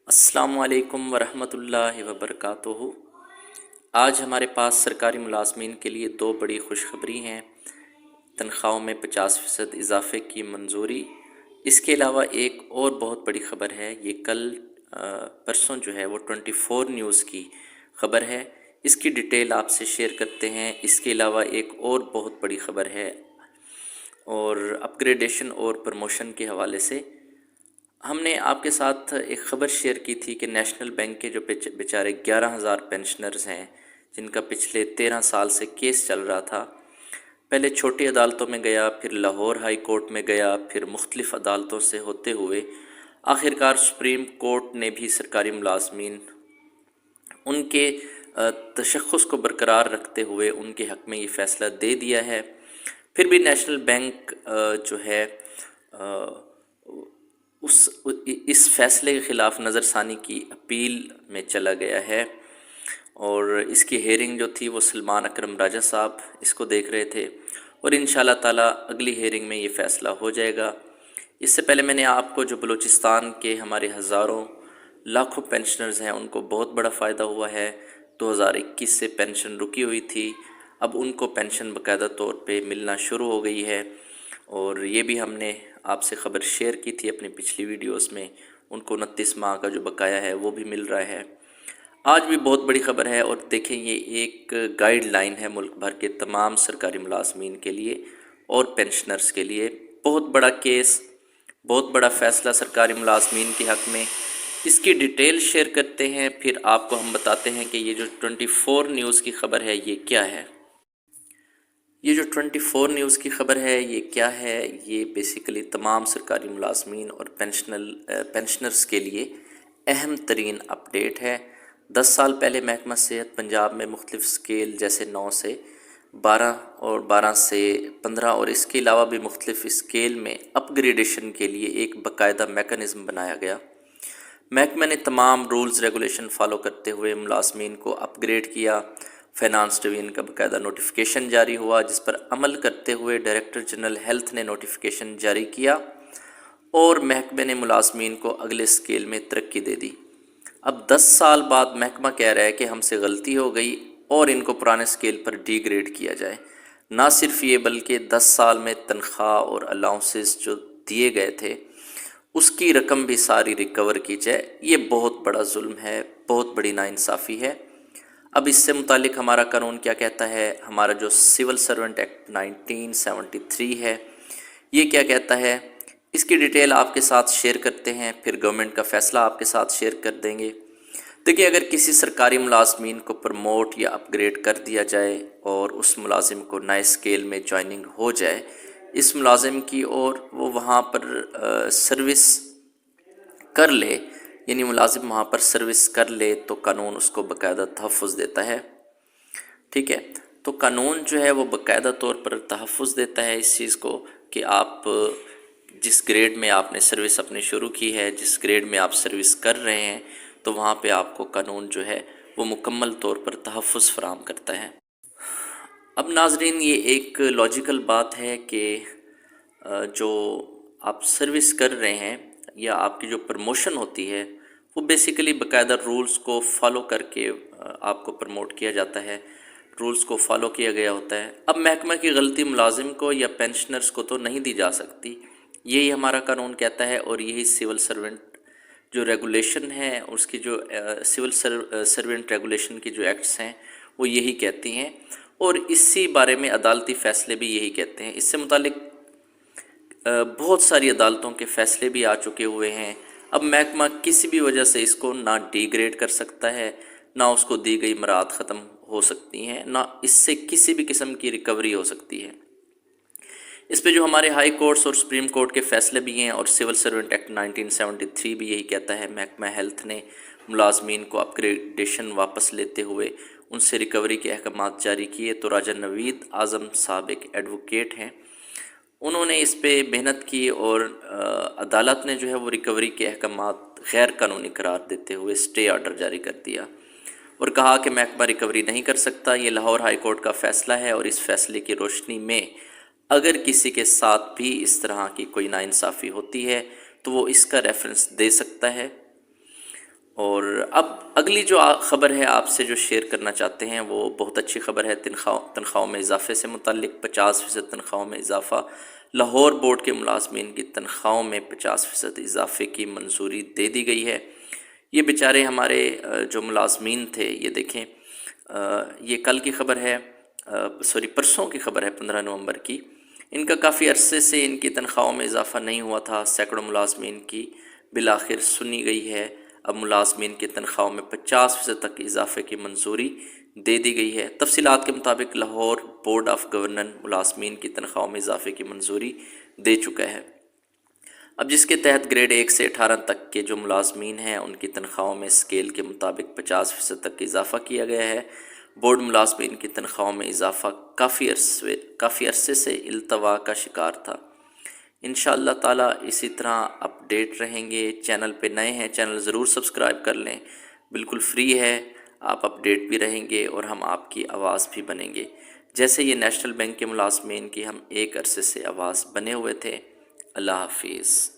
السلام علیکم ورحمۃ اللہ وبرکاتہ۔ آج ہمارے پاس سرکاری ملازمین کے لیے دو بڑی خوشخبری ہیں۔ تنخواہوں میں 50% اضافے کی منظوری۔ اس کے علاوہ ایک اور بہت بڑی خبر ہے، یہ کل پرسوں جو ہے وہ 24 نیوز کی خبر ہے۔ اس کی ڈیٹیل آپ سے شیئر کرتے ہیں۔ اس کے علاوہ ایک اور بہت بڑی خبر ہے، اور اپ گریڈیشن اور پروموشن کے حوالے سے ہم نے آپ کے ساتھ ایک خبر شیئر کی تھی کہ نیشنل بینک کے جو بیچارے 11,000 پینشنرز ہیں، جن کا پچھلے 13 سال سے کیس چل رہا تھا، پہلے چھوٹی عدالتوں میں گیا، پھر لاہور ہائی کورٹ میں گیا، پھر مختلف عدالتوں سے ہوتے ہوئے آخرکار سپریم کورٹ نے بھی سرکاری ملازمین ان کے تشخص کو برقرار رکھتے ہوئے ان کے حق میں یہ فیصلہ دے دیا ہے۔ پھر بھی نیشنل بینک جو ہے اس فیصلے کے خلاف نظر ثانی کی اپیل میں چلا گیا ہے، اور اس کی ہیئرنگ جو تھی وہ سلمان اکرم راجہ صاحب اس کو دیکھ رہے تھے، اور انشاءاللہ تعالی اگلی ہیئرنگ میں یہ فیصلہ ہو جائے گا۔ اس سے پہلے میں نے آپ کو جو بلوچستان کے ہمارے ہزاروں لاکھوں پینشنرز ہیں ان کو بہت بڑا فائدہ ہوا ہے۔ 2021 سے پینشن رکی ہوئی تھی، اب ان کو پینشن باقاعدہ طور پہ ملنا شروع ہو گئی ہے، اور یہ بھی ہم نے آپ سے خبر شیئر کی تھی اپنی پچھلی ویڈیوز میں۔ ان کو 29 ماہ کا جو بقایا ہے وہ بھی مل رہا ہے۔ آج بھی بہت بڑی خبر ہے، اور دیکھیں یہ ایک گائیڈ لائن ہے ملک بھر کے تمام سرکاری ملازمین کے لیے اور پینشنرز کے لیے۔ بہت بڑا کیس، بہت بڑا فیصلہ سرکاری ملازمین کے حق میں۔ اس کی ڈیٹیل شیئر کرتے ہیں، پھر آپ کو ہم بتاتے ہیں کہ یہ جو 24 نیوز کی خبر ہے یہ کیا ہے۔ یہ جو 24 نیوز کی خبر ہے یہ کیا ہے؟ یہ بیسیکلی تمام سرکاری ملازمین اور پینشنرز کے لیے اہم ترین اپڈیٹ ہے۔ 10 سال پہلے محکمہ صحت پنجاب میں مختلف اسکیل جیسے 9 سے 12 اور 12 سے 15 اور اس کے علاوہ بھی مختلف اسکیل میں اپ گریڈیشن کے لیے ایک باقاعدہ میکانزم بنایا گیا۔ محکمہ نے تمام رولز ریگولیشن فالو کرتے ہوئے ملازمین کو اپ گریڈ کیا۔ فائنانس ڈویژن کا باقاعدہ نوٹیفیکیشن جاری ہوا، جس پر عمل کرتے ہوئے ڈائریکٹر جنرل ہیلتھ نے نوٹیفیکیشن جاری کیا، اور محکمے نے ملازمین کو اگلے اسکیل میں ترقی دے دی۔ اب 10 سال بعد محکمہ کہہ رہا ہے کہ ہم سے غلطی ہو گئی اور ان کو پرانے اسکیل پر ڈی گریڈ کیا جائے۔ نہ صرف یہ بلکہ 10 سال میں تنخواہ اور الاؤنسز جو دیے گئے تھے اس کی رقم بھی ساری ریکور کی جائے۔ یہ بہت بڑا ظلم ہے، بہت بڑی ناانصافی ہے۔ اب اس سے متعلق ہمارا قانون کیا کہتا ہے؟ ہمارا جو سول سرونٹ ایکٹ 1973 ہے یہ کیا کہتا ہے؟ اس کی ڈیٹیل آپ کے ساتھ شیئر کرتے ہیں، پھر گورنمنٹ کا فیصلہ آپ کے ساتھ شیئر کر دیں گے۔ دیکھیے، اگر کسی سرکاری ملازمین کو پروموٹ یا اپ گریڈ کر دیا جائے اور اس ملازم کو نئے اسکیل میں جوائننگ ہو جائے اس ملازم کی، اور وہ وہاں پر سروس کر لے، یعنی ملازم وہاں پر سروس کر لے، تو قانون اس کو باقاعدہ تحفظ دیتا ہے۔ ٹھیک ہے، تو قانون جو ہے وہ باقاعدہ طور پر تحفظ دیتا ہے اس چیز کو کہ آپ جس گریڈ میں آپ نے سروس اپنی شروع کی ہے، جس گریڈ میں آپ سروس کر رہے ہیں، تو وہاں پہ آپ کو قانون جو ہے وہ مکمل طور پر تحفظ فراہم کرتا ہے۔ اب ناظرین، یہ ایک لاجیکل بات ہے کہ جو آپ سروس کر رہے ہیں یا آپ کی جو پروموشن ہوتی ہے وہ بیسیکلی باقاعدہ رولز کو فالو کر کے آپ کو پروموٹ کیا جاتا ہے، رولز کو فالو کیا گیا ہوتا ہے۔ اب محکمہ کی غلطی ملازم کو یا پینشنرز کو تو نہیں دی جا سکتی، یہی ہمارا قانون کہتا ہے، اور یہی سول سرونٹ جو ریگولیشن ہے اس کی جو سول سرونٹ ریگولیشن کی جو ایکٹس ہیں وہ یہی کہتی ہیں، اور اسی بارے میں عدالتی فیصلے بھی یہی کہتے ہیں۔ اس سے متعلق بہت ساری عدالتوں کے فیصلے بھی آ چکے ہوئے ہیں۔ اب محکمہ کسی بھی وجہ سے اس کو نہ ڈی گریڈ کر سکتا ہے، نہ اس کو دی گئی مراعات ختم ہو سکتی ہیں، نہ اس سے کسی بھی قسم کی ریکوری ہو سکتی ہے۔ اس پہ جو ہمارے ہائی کورٹس اور سپریم کورٹ کے فیصلے بھی ہیں، اور سول سرونٹ ایکٹ 1973 بھی یہی کہتا ہے، محکمہ ہیلتھ نے ملازمین کو اپ گریڈیشن واپس لیتے ہوئے ان سے ریکوری کے احکامات جاری کیے۔ تو راجہ نوید اعظم صاحب ایک ایڈوکیٹ ہیں، انہوں نے اس پہ محنت کی، اور عدالت نے جو ہے وہ ریکوری کے احکامات غیر قانونی قرار دیتے ہوئے اسٹے آرڈر جاری کر دیا، اور کہا کہ محکمہ ریکوری نہیں کر سکتا۔ یہ لاہور ہائی کورٹ کا فیصلہ ہے، اور اس فیصلے کی روشنی میں اگر کسی کے ساتھ بھی اس طرح کی کوئی ناانصافی ہوتی ہے تو وہ اس کا ریفرنس دے سکتا ہے، اور اب اگلی جو خبر ہے آپ سے جو شیئر کرنا چاہتے ہیں وہ بہت اچھی خبر ہے، تنخواہوں میں اضافے سے متعلق 50% تنخواہوں میں اضافہ۔ لاہور بورڈ کے ملازمین کی تنخواہوں میں 50% اضافے کی منظوری دے دی گئی ہے۔ یہ بیچارے ہمارے جو ملازمین تھے، یہ دیکھیں یہ کل کی خبر ہے، پرسوں کی خبر ہے 15 نومبر کی۔ ان کا کافی عرصے سے ان کی تنخواہوں میں اضافہ نہیں ہوا تھا، سینکڑوں ملازمین کی بالآخر سنی گئی ہے۔ اب ملازمین کی تنخواہوں میں 50% تک اضافے کی منظوری دے دی گئی ہے۔ تفصیلات کے مطابق لاہور بورڈ آف گورننس ملازمین کی تنخواہوں میں اضافے کی منظوری دے چکا ہے۔ اب جس کے تحت گریڈ 1 سے 18 تک کے جو ملازمین ہیں ان کی تنخواہوں میں اسکیل کے مطابق 50% تک اضافہ کیا گیا ہے۔ بورڈ ملازمین کی تنخواہوں میں اضافہ کافی عرصے سے التوا کا شکار تھا۔ انشاءاللہ تعالی اسی طرح اپڈیٹ رہیں گے۔ چینل پہ نئے ہیں، چینل ضرور سبسکرائب کر لیں، بالکل فری ہے، آپ اپڈیٹ بھی رہیں گے اور ہم آپ کی آواز بھی بنیں گے، جیسے یہ نیشنل بینک کے ملازمین کی ہم ایک عرصے سے آواز بنے ہوئے تھے۔ اللہ حافظ۔